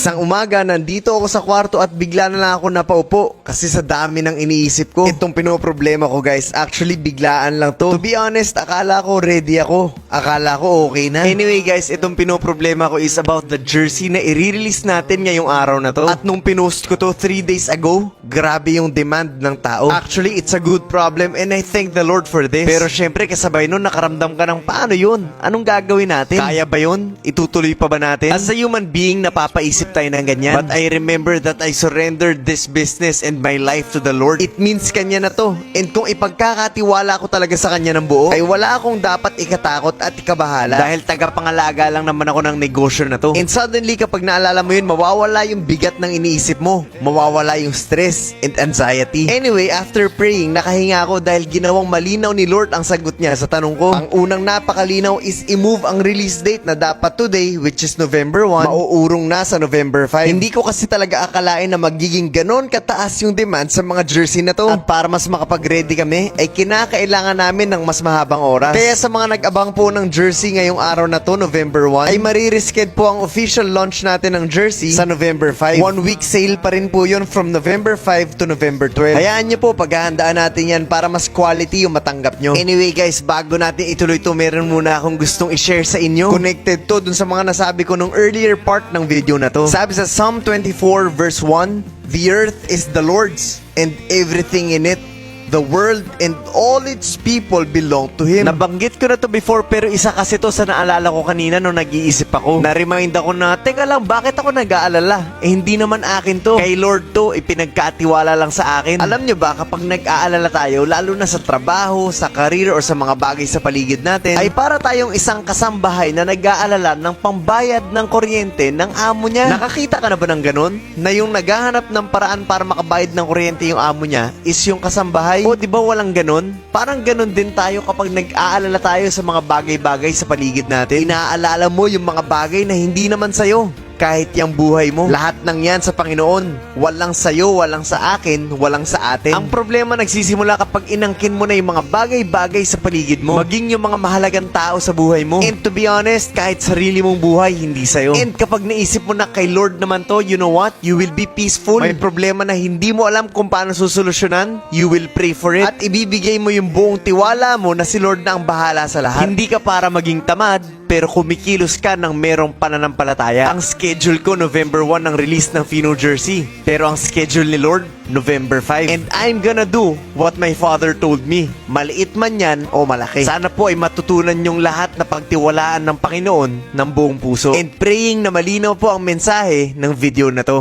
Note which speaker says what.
Speaker 1: Isang umaga, nandito ako sa kwarto at bigla na lang ako napaupo kasi sa dami ng iniisip ko. Itong pinoproblema ko guys, actually biglaan lang to. To be honest, akala ko ready ako. Akala ko okay na. Anyway guys, itong pinoproblema ko is about the jersey na i-release natin ngayong araw na to. At nung pinost ko to 3 days ago, grabe yung demand ng tao. Actually, it's a good problem and I thank the Lord for this. Pero syempre, kasabay nun, nakaramdam ka ng paano yun? Anong gagawin natin? Kaya ba yun? Itutuloy pa ba natin? As a human being, napapaisip tayo ng ganyan. But I remember that I surrendered this business and my life to the Lord. It means Kanya na to. And kung ipagkakatiwala ko talaga sa Kanya ng buo, ay wala akong dapat ikatakot at ikabahala. Dahil tagapangalaga lang naman ako ng negosyo na to. And suddenly, kapag naalala mo yun, mawawala yung bigat ng iniisip mo. Mawawala yung stress and anxiety. Anyway, after praying, nakahinga ako dahil ginawang malinaw ni Lord ang sagot niya sa tanong ko. Ang unang napakalinaw is i-move ang release date na dapat today, which is November 1, mauurong na sa November 5. Hindi ko kasi talaga akalain na magiging ganon kataas yung demand sa mga jersey na to. At para mas makapag-ready kami, ay kinakailangan namin ng mas mahabang oras. Kaya sa mga nag-abang po ng jersey ngayong araw na to, November 1, ay maririsked po ang official launch natin ng jersey sa November 5. 1 week sale pa rin po yun from November 5 to November 12. Hayaan nyo po, paghahandaan natin yan para mas quality yung matanggap nyo. Anyway guys, bago natin ituloy to, meron muna akong gustong i-share sa inyo. Connected to dun sa mga nasabi ko nung earlier part ng video na to. Sabi sa Psalm 24 verse 1, "The earth is the Lord's and everything in it, the world and all its people belong to Him." Nabanggit ko na to before pero isa kasi to sa naalala ko kanina nung nag-iisip ako. Na-remind ako na, teka lang, bakit ako nag-aalala? Eh hindi naman akin to. Kay Lord to, ipinagkatiwala lang sa akin. Alam nyo ba, kapag nag-aalala tayo, lalo na sa trabaho, sa career, or sa mga bagay sa paligid natin, ay para tayong isang kasambahay na nag-aalala ng pambayad ng kuryente ng amo niya. Nakakita ka na ba ng ganun? Na yung naghahanap ng paraan para makabayad ng kuryente yung amo niya is yung kasambahay? O di ba walang ganun? Parang ganun din tayo kapag nag-aalala tayo sa mga bagay-bagay sa paligid natin. Inaalala mo yung mga bagay na hindi naman sa'yo. Kahit yung buhay mo, lahat ng yan sa Panginoon. Walang sayo, walang sa akin, walang sa atin. Ang problema nagsisimula kapag inangkin mo na yung mga bagay-bagay sa paligid mo. Maging yung mga mahalagang tao sa buhay mo. And to be honest, kahit sarili mong buhay, hindi sayo. And kapag naisip mo na kay Lord naman to, you know what? You will be peaceful. May problema na hindi mo alam kung paano susolusyonan, you will pray for it. At ibibigay mo yung buong tiwala mo na si Lord na ang bahala sa lahat. Hindi ka para maging tamad, pero kumikilos ka ng merong pananampalataya. Ang schedule ko, November 1 ang release ng Fino jersey. Pero ang schedule ni Lord, November 5. And I'm gonna do what my Father told me. Maliit man yan o malaki. Sana po ay matutunan yung lahat na pagtiwalaan ng Panginoon ng buong puso. And praying na malinaw po ang mensahe ng video na to.